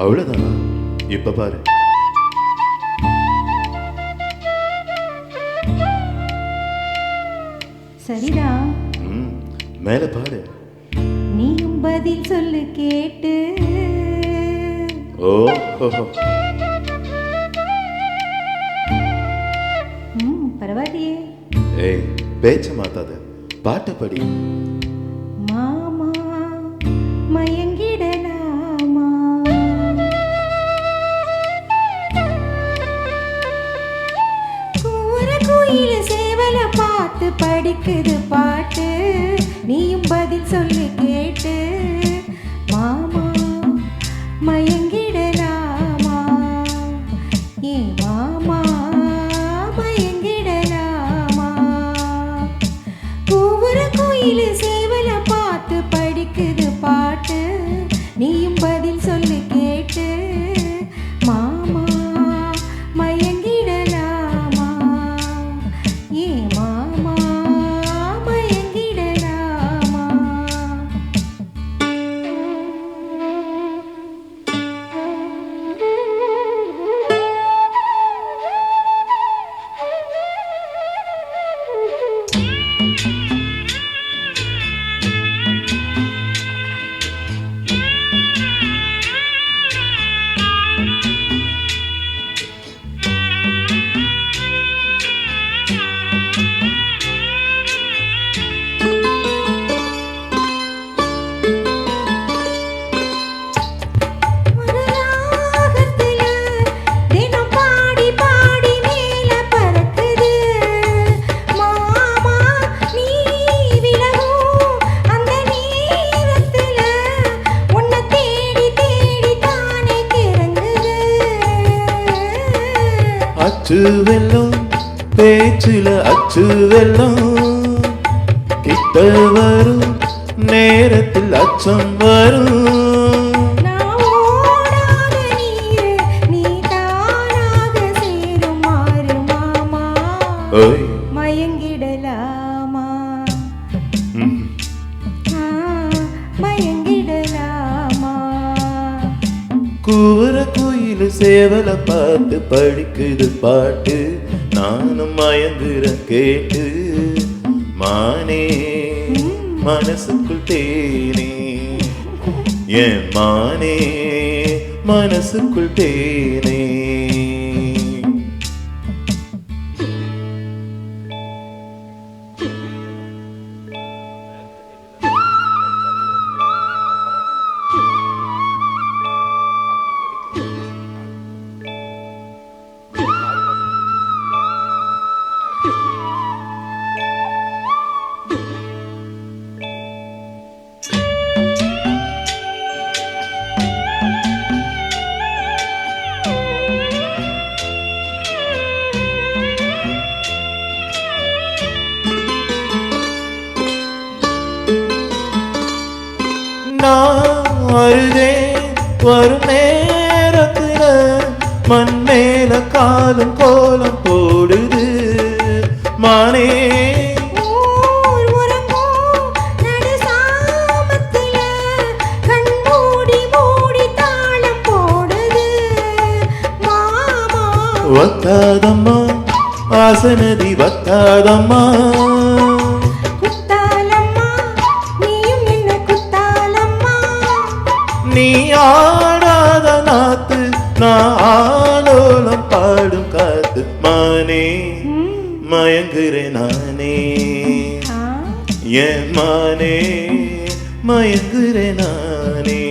அவ்வளவுதானா? இப்ப பாரு. சரிதான். மேல பாடு. நீயும் பதில் சொல்லு கேட்டு. ஓ பரவாயில்லையே. ஏய், பேச்ச மாத்தாத, பாட்ட படி. மாமா மயங்கிடலாமா? கூற கோயில சேவல பார்த்து படிக்குது பாட்டு. நீயும் பதில் சொல்லு கேட்டு. மாமா மயங்கிடலாமா? ஏ மாமா மயங்கிடலாமா? கூற கோயில சேவல பார்த்து படிக்குது பாட்டு. நீயும் பதில் சொல்லு கேட்டு. மாமா மயங்கிடலாமா? ஏ மாமா மயங்கிடலாமா? அச்சு வெல்லும் பேச்சில அச்சு வெல்லும், கிட்ட வரும் நேரத்தில் அச்சம் வரும். மயங்கிடலாமா? மயங்கிடலாமா? கூற கோயில சேவல பார்த்து படிக்குது பாட்டு. நானும் மயங்குற கேட்டு. மானே மனசுக்குள் தேனே, என் மானே மனசுக்குள் தேனே. வருதே வரும் நேரத்துல மண் மேல காலம் கோலம் போடுது. மானே வத்தாதம்மா ஆசனதி வத்தாதம்மா. நீ ஆடாத நாத்து நான் ஆலோலம் பாடும் காத்து. மானே மயங்குறேன் நானே, என் மானே மயங்குறேன் நானே.